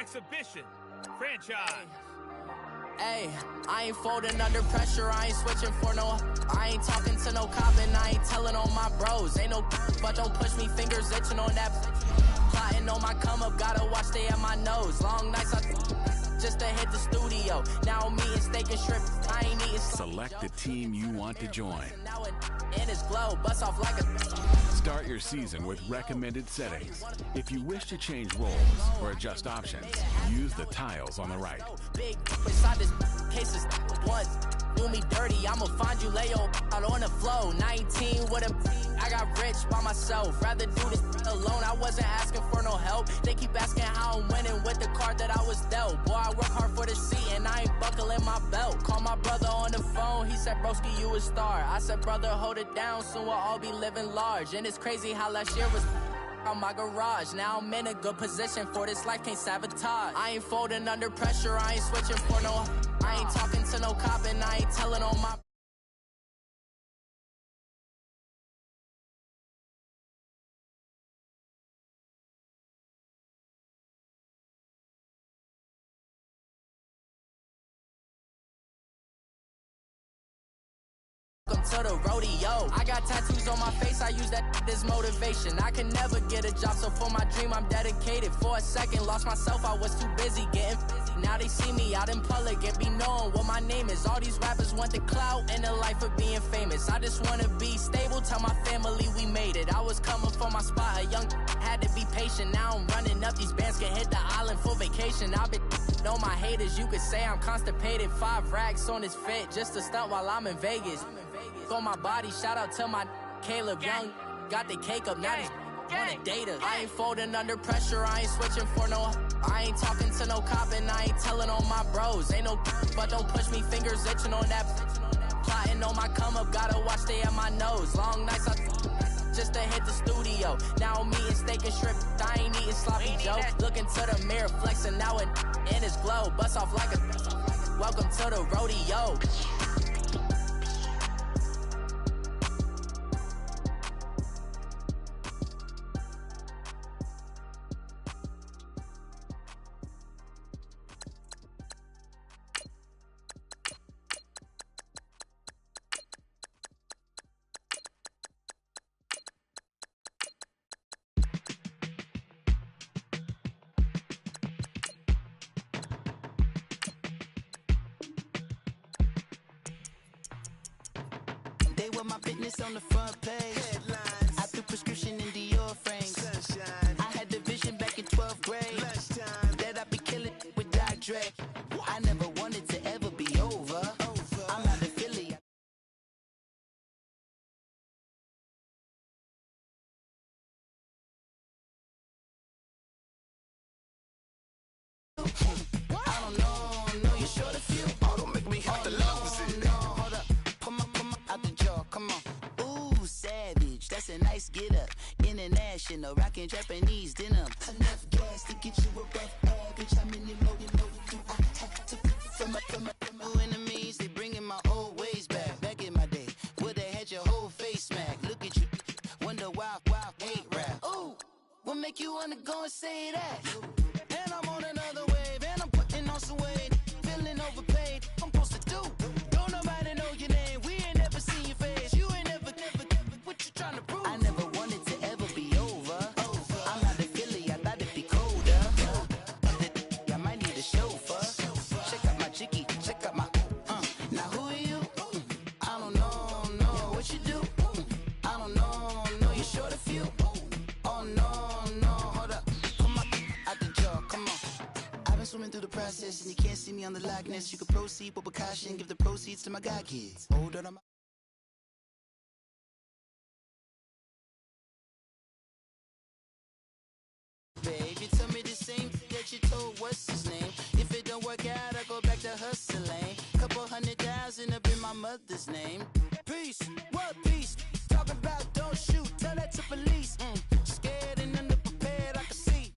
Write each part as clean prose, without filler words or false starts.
exhibition. Franchise. Hey, I ain't folding under pressure, I ain't switching for no. I ain't talking to no cop and I ain't telling on my bros. Ain't no but don't push me, fingers itching on that. Plotting on my come up, gotta watch stay at my nose. Long nights I just to hit the studio. Now I'm eating steak and shrimp, I ain't eating. Select the team you want to join. Now in his glow, bust off like a. Start your season with recommended settings. If you wish to change roles or adjust options, use the tiles on the right. Big inside this case is one. Do me dirty, I'ma find you lay out on the flow. 19 with a I got rich by myself. Rather do this alone, I wasn't asking for no help. They keep asking how I'm winning with the card that I was dealt. Boy, I work hard for the seat and I ain't buckling my belt. Call my brother on the phone, he said, broski, you a star. I said, brother, hold it down, soon we'll all be living large. And it's crazy how last year was on my garage. Now I'm in a good position for this life, can't sabotage. I ain't folding under pressure, I ain't switching for no. I ain't talking to no cop and I ain't telling on my. Welcome to the rodeo. I got tattoos on my face, I use that as motivation. I can never get a job, so for my dream I'm dedicated. For a second, lost myself, I was too busy getting busy. Now they see me out in public and be knowing what my name is. All these rappers want the clout and the life of being famous. I just wanna be stable, tell my family we made it. I was coming for my spot, a young had to be patient. Now I'm running up, these bands can hit the island for vacation. I've been know my haters, you could say I'm constipated. 5 racks on his fit, just to stunt while I'm in Vegas. On my body, shout out to my Caleb Young. Got the cake up, now he's on the data. I ain't folding under pressure, I ain't switching for no. I ain't talking to no cop and I ain't telling on my bros. Ain't no but don't push me, fingers itching on that. Plotting on my come up, gotta watch stay at my nose. Long nights I just to hit the studio. Now I'm eating steak and shrimp, I ain't eating sloppy Joe. Looking to the mirror, flexing now in his glow. Bust off like a. Welcome to the rodeo. They want my business on the front page. Headlines. I threw prescription in Dior frames. Sunshine. I had the vision back in 12th grade. Lunchtime. That I'd be killing with Doc Dre. I never wanted to ever be over. I'm not a Philly. I don't know, no, you're short a few. Oh, don't make me have to lose it. No, hold up. Come on, out the jaw, come on. Ooh, savage, that's a nice get up. International, rockin' Japanese denim. Enough gas to get you a rough average. How many more do I have to from my enemies? They bringing my old ways back in my day. Where they had your whole face smacked. Look at you, wonder why hate rap. Ooh, what make you wanna go and say that? And I'm on another wave, and I'm putting on some weight. Feeling overpaid, I'm supposed to do. Don't nobody know your name, we ain't never seen your face. You ain't never, what you trying to prove? I never wanted to ever be over. I'm not a Philly, I thought it'd be colder. I might need a chauffeur. Check out my chicky, check out my, now who are you? I don't know what you do. I don't know, you're short a few. Oh no, hold up. Come on, out the jaw, come on. I've been swimming through the process and you can't see me on the Loch Ness. You can proceed with caution, give the proceeds to my god kids. Hold on, babe, you tell me the same that you told what's his name. If it don't work out, I go back to hustling. Couple 100,000 up in my mother's name. Peace, what peace? Talking about don't shoot, tell that to police. Scared and underprepared, I can see.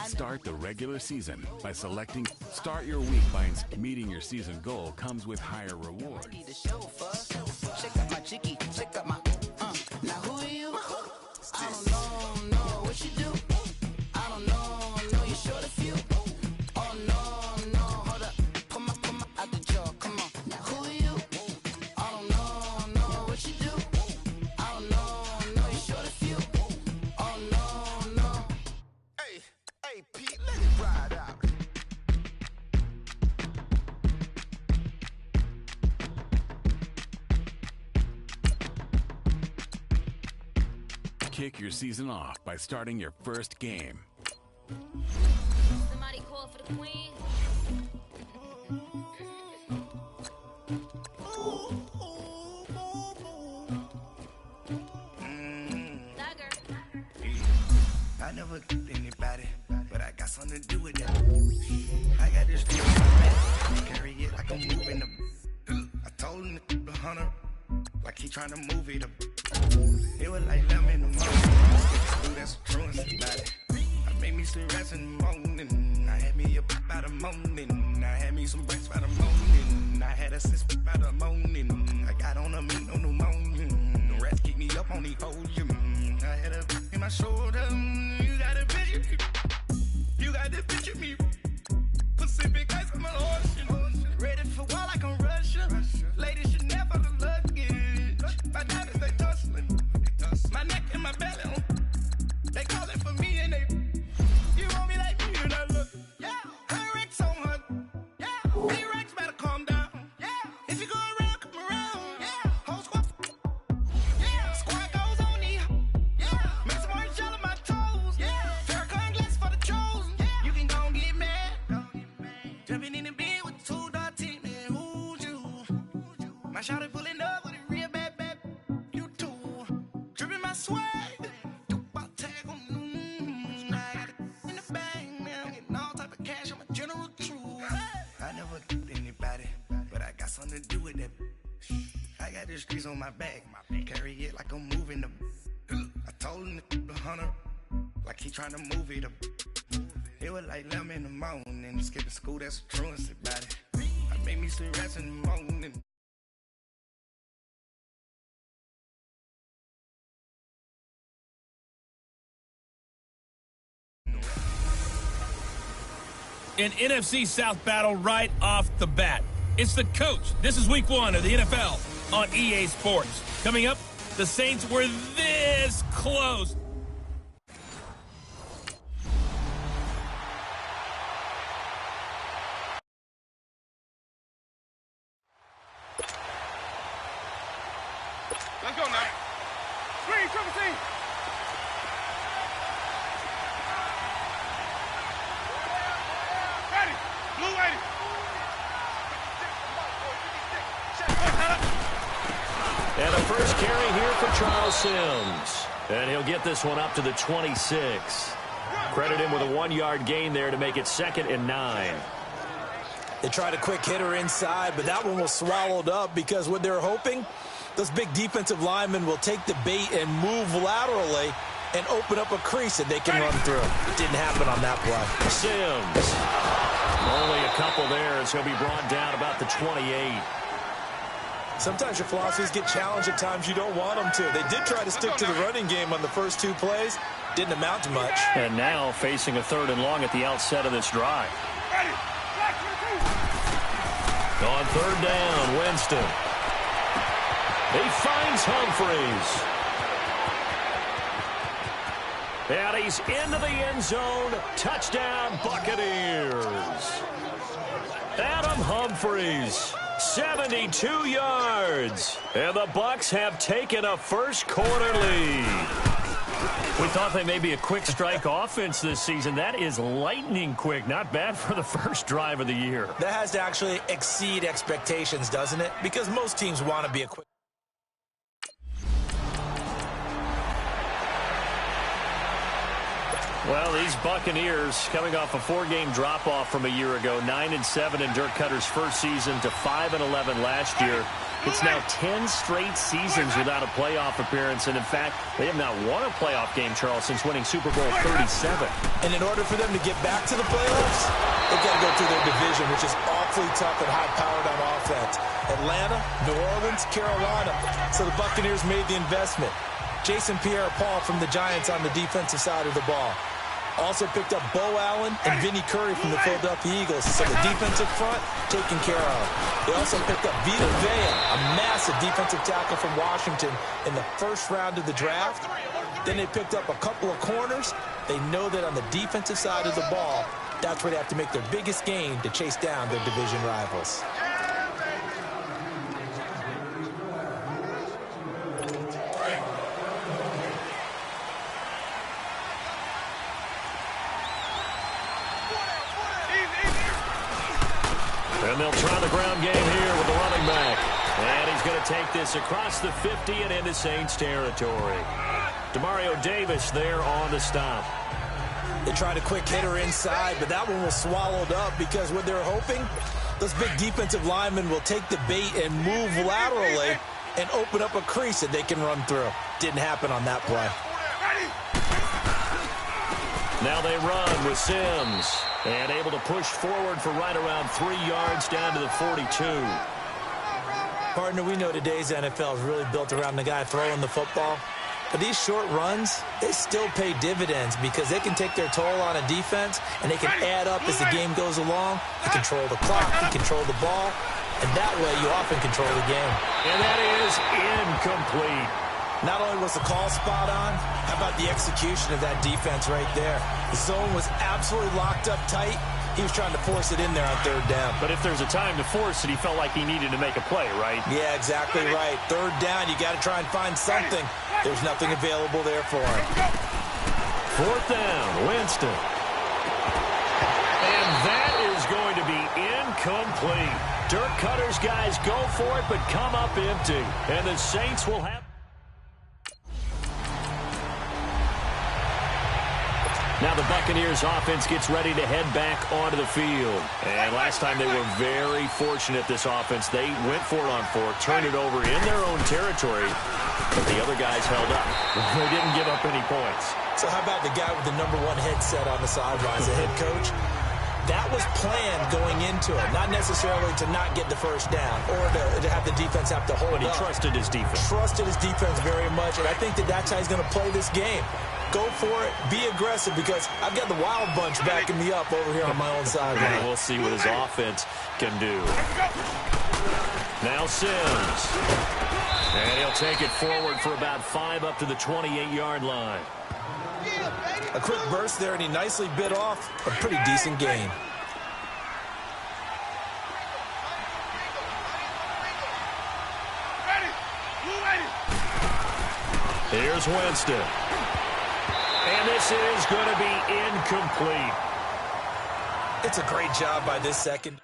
Start the regular season by selecting. Start your week by meeting your season goal comes with higher rewards. Need a chauffeur. Check out my chicky, check out my. Now who are you? I don't know what you do. Kick your season off by starting your first game. Somebody call for the queen. I never anybody, but I got something to do with that. I got this feel in my back, carry it like I'm moving the. I told him the hunter, like he trying to move it up. It was like lemon in the morning. That's a truancy about it. I made me sleep rest in the morning. I had me up by the morning. I had me some breaks by the morning. I had a sis by the morning. I got on a meat on the morning. The rats keep me up on the podium. I had a in my shoulder. You got a picture me. You got to picture me. Pacific ice on my ocean. Ready for war like I'm Russia. Ladies should never the luggage. My diamonds they tussling. My neck and my belly. They calling for me and they. You want me like me and I look. Yeah. Her Rex on her. Yeah. B-Rex better calm down. Yeah. If you go around, come around. Yeah. Whole squad. Yeah. Squad goes on the. Yeah. Make some orange gel on my toes. Yeah. Farrakhan glass for the chosen. Yeah. You can go and get mad. Jumping in the bed with 2 dark teeth, man. Who's you? My shawty pulling up with a real bad. You too. Dripping my swag. Something to do with that. I got the streets on my back. Carry it like I'm moving them. I told him the hunter, like he trying to move it up. It was like lemon in the morning. Skipping school, that's a truancy about it. I made me sleep rest in the morning. An NFC South battle right off the bat. It's the coach. This is week 1 of the NFL on EA Sports. Coming up, the Saints were this close. Let's go now. Screen, triple C. Ready. Blue 80. And a first carry here for Charles Sims. And he'll get this one up to the 26. Credit him with a 1-yard gain there to make it 2nd and 9. They tried a quick hitter inside, but that one was swallowed up because what they're hoping, those big defensive linemen will take the bait and move laterally and open up a crease that they can run through. It didn't happen on that play. Sims. Only a couple there as he'll be brought down about the 28. Sometimes your philosophies get challenged at times you don't want them to. They did try to stick to the running game on the first 2 plays. Didn't amount to much. And now facing a 3rd and long at the outset of this drive. On 3rd down, Winston. He finds Humphries. And he's into the end zone. Touchdown, Buccaneers. Adam Humphries. 72 yards. And the Bucs have taken a first-quarter lead. We thought they may be a quick strike offense this season. That is lightning quick. Not bad for the first drive of the year. That has to actually exceed expectations, doesn't it? Because most teams want to be a quick. Well, these Buccaneers coming off a 4-game drop-off from a year ago, 9-7 in Dirk Cutter's first season to 5-11 last year. It's now 10 straight seasons without a playoff appearance, and in fact, they have not won a playoff game, Charles, since winning Super Bowl 37. And in order for them to get back to the playoffs, they've got to go through their division, which is awfully tough and high-powered on offense. Atlanta, New Orleans, Carolina. So the Buccaneers made the investment. Jason Pierre-Paul from the Giants on the defensive side of the ball. Also picked up Bo Allen and Vinny Curry from the Philadelphia Eagles. So the defensive front taken care of. They also picked up Vita Vea, a massive defensive tackle from Washington in the first round of the draft. Then they picked up a couple of corners. They know that on the defensive side of the ball, that's where they have to make their biggest gain to chase down their division rivals. And they'll try the ground game here with the running back. And he's going to take this across the 50 and into Saints territory. Demario Davis there on the stop. They tried a quick hitter inside, but that one was swallowed up because what they're hoping, those big defensive linemen will take the bait and move laterally and open up a crease that they can run through. Didn't happen on that play. Now they run with Sims. And able to push forward for right around 3 yards down to the 42. Partner, we know today's NFL is really built around the guy throwing the football. But these short runs, they still pay dividends because they can take their toll on a defense and they can add up as the game goes along. They control the clock, they control the ball, and that way you often control the game. And that is incomplete. Not only was the call spot on, how about the execution of that defense right there? The zone was absolutely locked up tight. He was trying to force it in there on third down. But if there's a time to force it, he felt like he needed to make a play, right? Yeah, exactly right. Third down, you got to try and find something. There's nothing available there for him. Fourth down, Winston. And that is going to be incomplete. Dirk Cutter's guys go for it, but come up empty. And the Saints will have... Now the Buccaneers offense gets ready to head back onto the field. And last time they were very fortunate, this offense. They went for it on 4, turned it over in their own territory, but the other guys held up. They didn't give up any points. So how about the guy with the #1 headset on the sidelines, the head coach? That was planned going into it, not necessarily to not get the first down or to have the defense have to hold up. But he trusted his defense. Trusted his defense very much, and I think that that's how he's going to play this game. Go for it, be aggressive, because I've got the wild bunch backing me up over here on my own sideline. We'll see what his offense can do. Now Sims. And he'll take it forward for about 5 up to the 28-yard line. A quick burst there, and he nicely bit off a pretty decent gain. Here's Winston. And this is going to be incomplete. It's a great job by this second.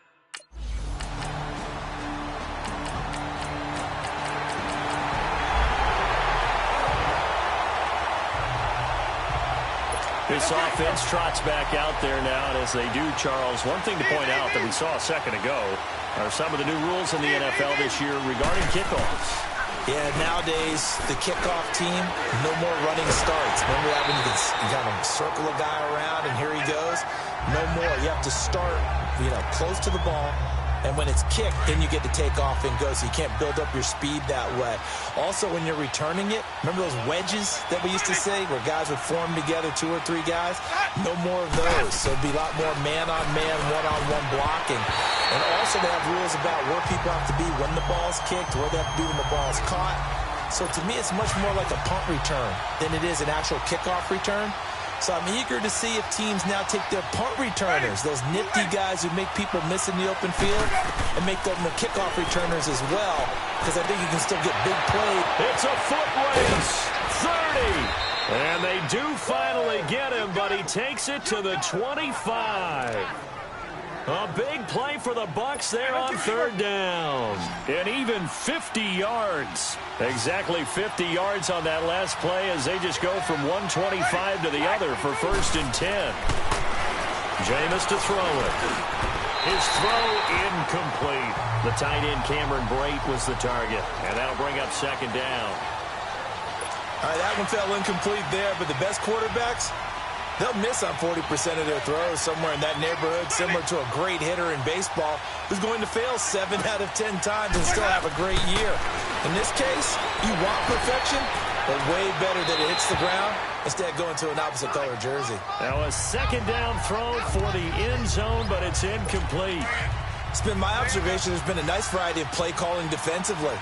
This offense trots back out there now, and as they do, Charles, one thing to point out that we saw a second ago are some of the new rules in the NFL this year regarding kickoffs. Yeah, nowadays, the kickoff team, no more running starts. Remember that when you can kind of circle a guy around and here he goes? No more. You have to start, close to the ball. And when it's kicked, then you get to take off and go, so you can't build up your speed that way. Also, when you're returning it, remember those wedges that we used to say where guys would form together, 2 or 3 guys? No more of those. So it'd be a lot more man-on-man, one-on-one blocking. And also they have rules about where people have to be when the ball's kicked, where they have to be when the ball's caught. So to me, it's much more like a punt return than it is an actual kickoff return. So I'm eager to see if teams now take their punt returners, those nifty guys who make people miss in the open field, and make them the kickoff returners as well, because I think you can still get big plays. It's a foot race, 30. And they do finally get him, but he takes it to the 25. A big play for the Bucs there on third down. And even 50 yards. Exactly 50 yards on that last play as they just go from 125 to the other for 1st and 10. Jameis to throw it. His throw incomplete. The tight end Cameron Brate was the target. And that'll bring up 2nd down. All right, that one fell incomplete there, but the best quarterbacks, they'll miss on 40% of their throws somewhere in that neighborhood, similar to a great hitter in baseball who's going to fail 7 out of 10 times and still have a great year. In this case, you want perfection, but way better that it hits the ground instead of going to an opposite color jersey. Now a 2nd down throw for the end zone, but it's incomplete. It's been my observation there's been a nice variety of play calling defensively.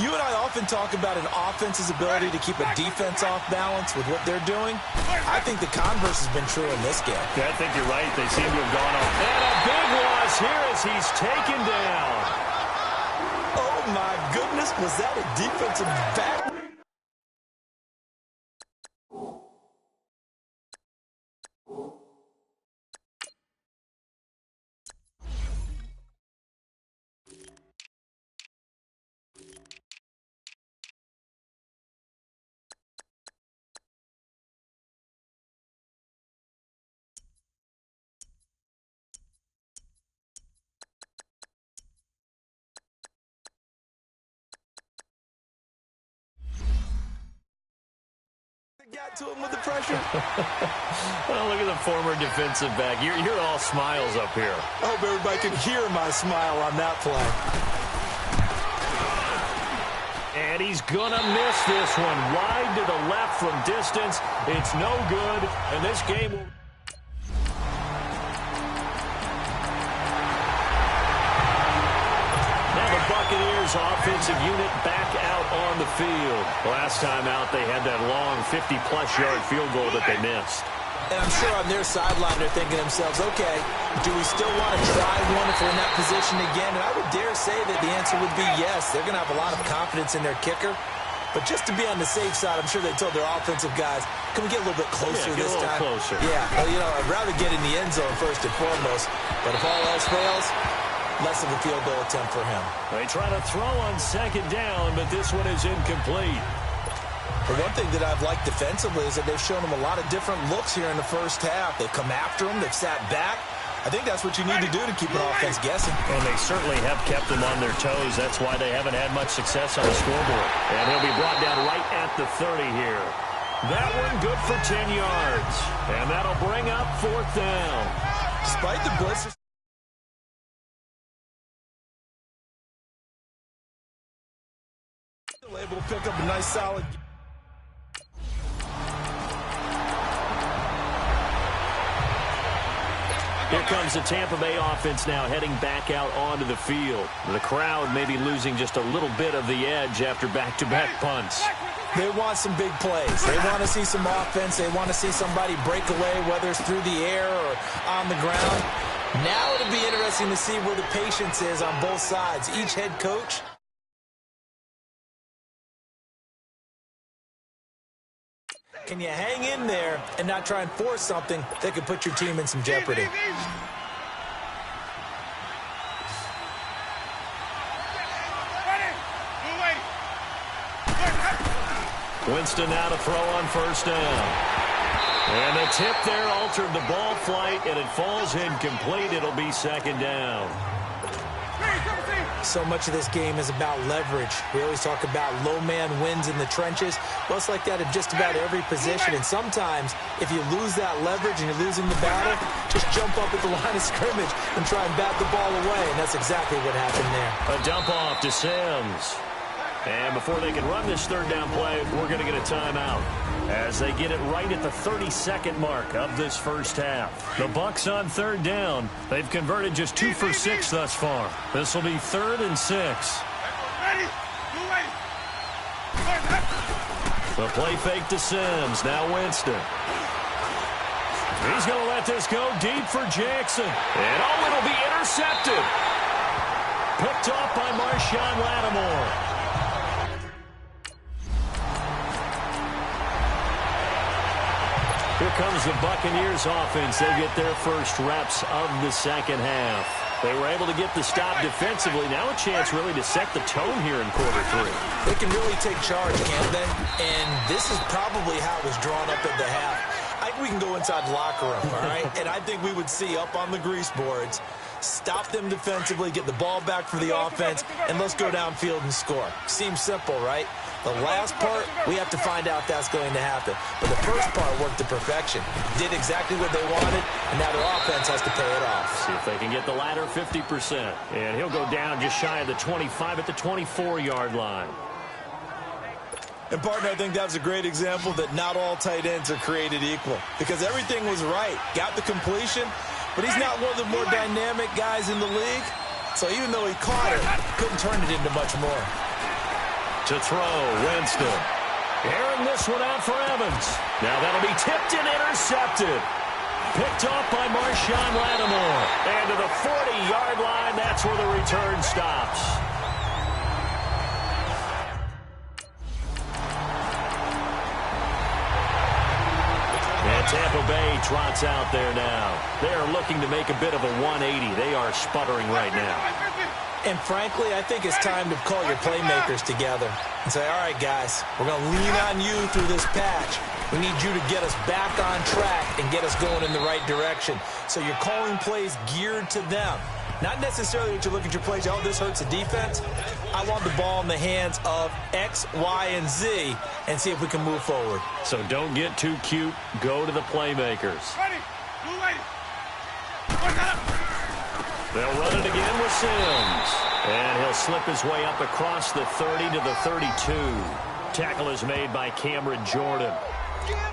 You and I often talk about an offense's ability to keep a defense off balance with what they're doing. I think the converse has been true in this game. Yeah, I think you're right. They seem to have gone off. And a big loss here as he's taken down. Oh, my goodness. Was that a defensive back? got to him with the pressure? Well, look at the former defensive back. You're all smiles up here. I hope everybody could hear my smile on that play. And he's going to miss this one. Wide to the left from distance. It's no good. And this game will... Now the Buccaneers offensive unit back out on the field. Last time out, they had that long 50-plus yard field goal that they missed. And I'm sure on their sideline they're thinking to themselves, okay, do we still want to try one if we're in that position again? And I would dare say that the answer would be yes. They're going to have a lot of confidence in their kicker. But just to be on the safe side, I'm sure they told their offensive guys, can we get a little bit closer this time? Closer. Yeah, well, you know, I'd rather get in the end zone first and foremost. But if all else fails, less of a field goal attempt for him. They try to throw on second down, but this one is incomplete. The one thing that I've liked defensively is that they've shown him a lot of different looks here in the first half. They've come after him. They've sat back. I think that's what you need to do to keep an offense guessing. And they certainly have kept them on their toes. That's why they haven't had much success on the scoreboard. And he'll be brought down right at the 30 here. That one good for 10 yards. And that'll bring up fourth down. Despite the blitzers, still able to pick up a nice solid. Here comes the Tampa Bay offense now heading back out onto the field. The crowd may be losing just a little bit of the edge after back-to-back punts. They want some big plays. They want to see some offense. They want to see somebody break away, whether it's through the air or on the ground. Now it'll be interesting to see where the patience is on both sides. Each head coach. Can you hang in there and not try and force something that could put your team in some jeopardy? Winston now to throw on first down. And the tip there altered the ball flight, and it falls incomplete. It'll be second down. So much of this game is about leverage. We always talk about low man wins in the trenches. Well, it's like that in just about every position. And sometimes, if you lose that leverage and you're losing the battle, just jump up at the line of scrimmage and try and bat the ball away. And that's exactly what happened there. A dump off to Sims. And before they can run this third down play, we're going to get a timeout as they get it right at the 32nd mark of this first half. The Bucs on third down. They've converted just 2 for 6 thus far. This will be 3rd and 6. The play fake to Sims. Now Winston. He's going to let this go deep for Jackson. And oh, it'll be intercepted. Picked off by Marshawn Lattimore. Here comes the Buccaneers offense. They get their first reps of the second half. They were able to get the stop defensively. Now a chance really to set the tone here in quarter 3. They can really take charge, can't they? And this is probably how it was drawn up at the half. I think we can go inside the locker room, all right? And I think we would see up on the grease boards, stop them defensively, get the ball back for the offense, and let's go downfield and score. Seems simple, right? The last part, we have to find out if that's going to happen. But the first part worked to perfection. Did exactly what they wanted, and now their offense has to pay it off. See if they can get the latter 50%. And he'll go down just shy of the 25 at the 24-yard line. And, partner, I think that was a great example that not all tight ends are created equal. Because everything was right. Got the completion, but he's not one of the more dynamic guys in the league. So even though he caught it, couldn't turn it into much more. To throw, Winston. Airing this one out for Evans. Now that'll be tipped and intercepted. Picked off by Marshawn Lattimore. And to the 40-yard line, that's where the return stops. And Tampa Bay trots out there now. They are looking to make a bit of a 180. They are sputtering right now. And frankly, I think it's time to call your playmakers together and say, all right, guys, we're going to lean on you through this patch. We need you to get us back on track and get us going in the right direction. So you're calling plays geared to them. Not necessarily that you look at your plays, oh, this hurts the defense. I want the ball in the hands of X, Y, and Z and see if we can move forward. So don't get too cute. Go to the playmakers. They'll run it again with Sims. And he'll slip his way up across the 30 to the 32. Tackle is made by Cameron Jordan.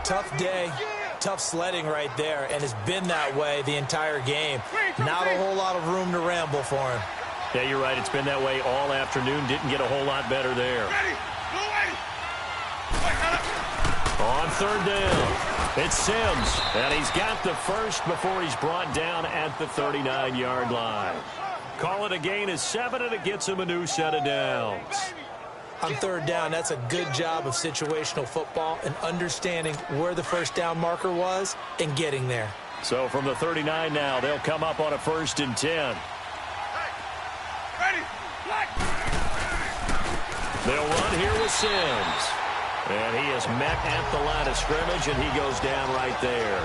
Tough day. Tough sledding right there, and it's been that way the entire game. Not a whole lot of room to ramble for him. Yeah, you're right. It's been that way all afternoon. Didn't get a whole lot better there. On third down, it's Sims, and he's got the first before he's brought down at the 39-yard line. Call it a gain of 7, and it gets him a new set of downs. On third down, that's a good job of situational football and understanding where the first down marker was and getting there. So from the 39 now, they'll come up on a 1st and 10. They'll run here with Sims. And he is met at the line of scrimmage, and he goes down right there.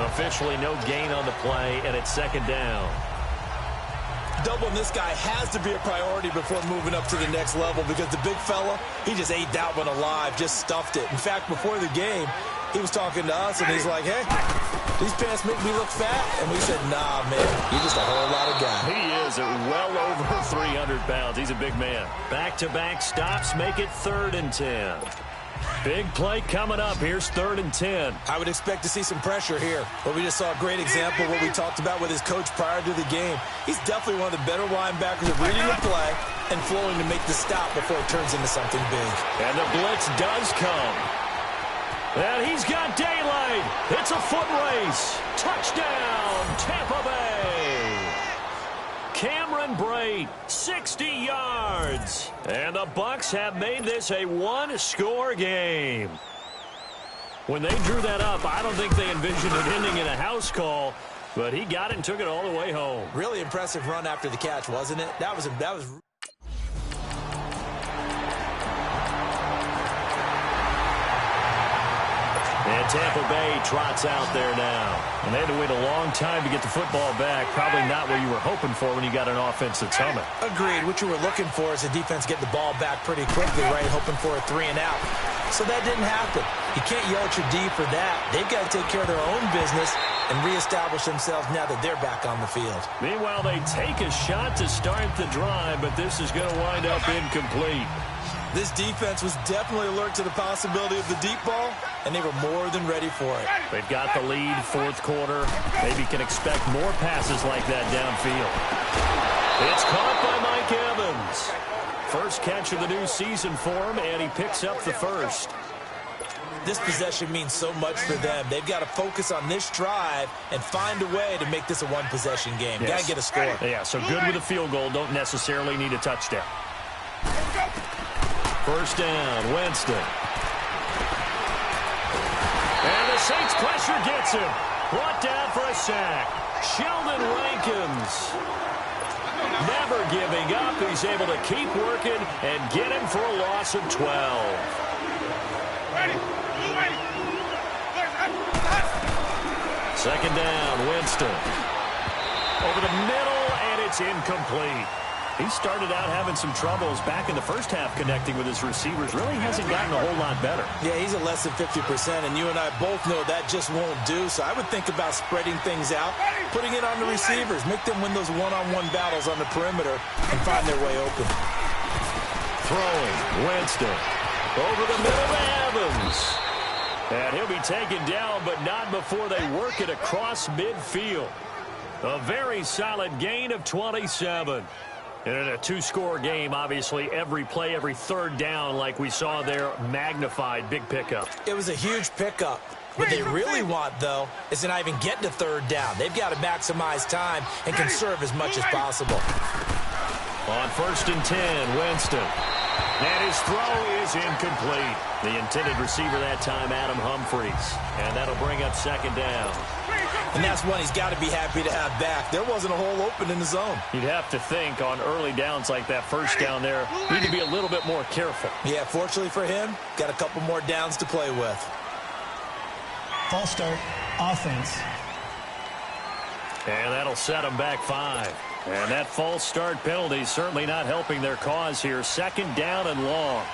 Officially no gain on the play, and it's 2nd down. Doubling this guy has to be a priority before moving up to the next level because the big fella, he just ate that one alive, just stuffed it. In fact, before the game, he was talking to us, and he's like, hey, these pants make me look fat. And we said, nah, man, you're just a whole lot of guy. He is well over 300 pounds. He's a big man. Back-to-back stops make it 3rd and 10. Big play coming up. Here's 3rd and 10. I would expect to see some pressure here. But we just saw a great example of what we talked about with his coach prior to the game. He's definitely one of the better linebackers at reading the play and flowing to make the stop before it turns into something big. And the blitz does come. And he's got daylight. It's a foot race. Touchdown, Tampa Bay. Cameron Brate, 60 yards. And the Bucs have made this a one-score game. When they drew that up, I don't think they envisioned it ending in a house call, but he got it and took it all the way home. Really impressive run after the catch, wasn't it? That was And Tampa Bay trots out there now. And they had to wait a long time to get the football back. Probably not what you were hoping for when you got an offense that's humming. Agreed. What you were looking for is the defense get the ball back pretty quickly, right? Hoping for a 3 and out. So that didn't happen. You can't yell at your D for that. They've got to take care of their own business and reestablish themselves now that they're back on the field. Meanwhile, they take a shot to start the drive, but this is going to wind up incomplete. This defense was definitely alert to the possibility of the deep ball, and they were more than ready for it. They've got the lead, 4th quarter. Maybe can expect more passes like that downfield. It's caught by Mike Evans. First catch of the new season for him, and he picks up the first. This possession means so much for them. They've got to focus on this drive and find a way to make this a one-possession game. Yes. Got to get a score. Yeah, so good with a field goal. Don't necessarily need a touchdown. First down, Winston. And the Saints pressure gets him. Brought down for a sack. Sheldon Rankins. Never giving up. He's able to keep working and get him for a loss of 12. Second down, Winston. Over the middle, and it's incomplete. He started out having some troubles back in the first half connecting with his receivers. Really hasn't gotten a whole lot better. Yeah, he's at less than 50%, and you and I both know that just won't do. So I would think about spreading things out, putting it on the receivers, make them win those one-on-one battles on the perimeter and find their way open. Throwing, Winston. Over the middle to Evans. And he'll be taken down, but not before they work it across midfield. A very solid gain of 27. And in a 2-score game, obviously, every play, every 3rd down, like we saw there, magnified, big pickup. It was a huge pickup. What they really want, though, is to not even get to 3rd down. They've got to maximize time and conserve as much as possible. On 1st and 10, Winston. And his throw is incomplete. The intended receiver that time, Adam Humphries. And that'll bring up 2nd down. And that's one he's got to be happy to have back. There wasn't a hole open in the zone. You'd have to think on early downs like that, first down there, need to be a little bit more careful. Yeah, fortunately for him, got a couple more downs to play with. False start, offense. And that'll set them back 5. And that false start penalty is certainly not helping their cause here. 2nd down and long.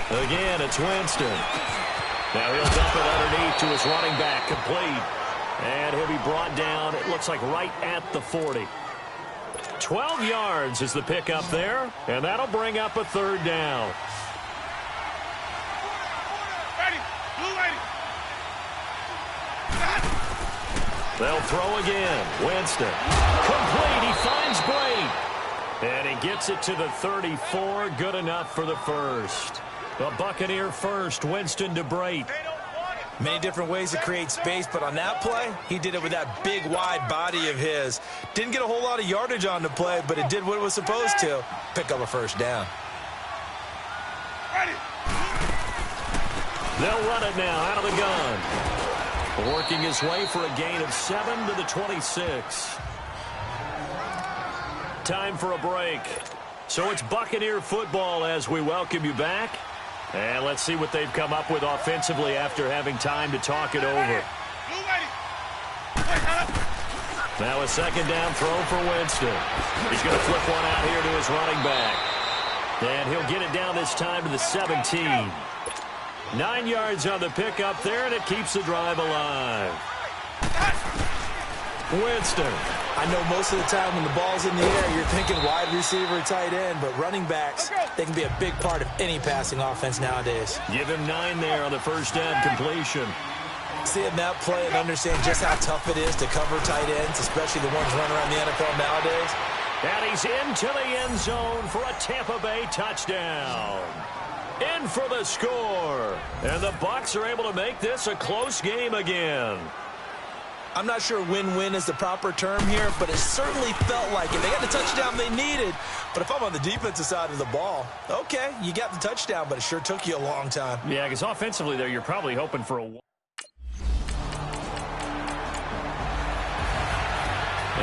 Again, it's Winston. Now he'll dump it underneath to his running back, complete. And he'll be brought down, it looks like right at the 40. 12 yards is the pickup there, and that'll bring up a 3rd down. They'll throw again. Winston. Complete. He finds Blake. And he gets it to the 34. Good enough for the first. The Buccaneer first. Winston to Brate. Many different ways to create space, but on that play, he did it with that big, wide body of his. Didn't get a whole lot of yardage on the play, but it did what it was supposed to. Pick up a 1st down. They'll run it now out of the gun. Working his way for a gain of 7 to the 26. Time for a break. So it's Buccaneer football as we welcome you back. And let's see what they've come up with offensively after having time to talk it over. Now a 2nd down throw for Winston. He's going to flip one out here to his running back. And he'll get it down this time to the 17. 9 yards on the pickup there, and it keeps the drive alive. Winston. I know most of the time when the ball's in the air, you're thinking wide receiver, tight end, but running backs, they can be a big part of any passing offense nowadays. Give him 9 there on the 1st down completion. Seeing that play and understand just how tough it is to cover tight ends, especially the ones running around the NFL nowadays. And he's into the end zone for a Tampa Bay touchdown. In for the score. And the Bucs are able to make this a close game again. I'm not sure win-win is the proper term here, but it certainly felt like it. They got the touchdown they needed. But if I'm on the defensive side of the ball, okay, you got the touchdown, but it sure took you a long time. Yeah, because offensively there, you're probably hoping for a... And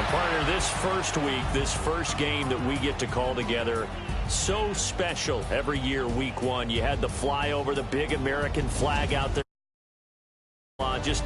partner, this first week, this first game that we get to call together, so special every year, week 1. You had the flyover, the big American flag out there. Just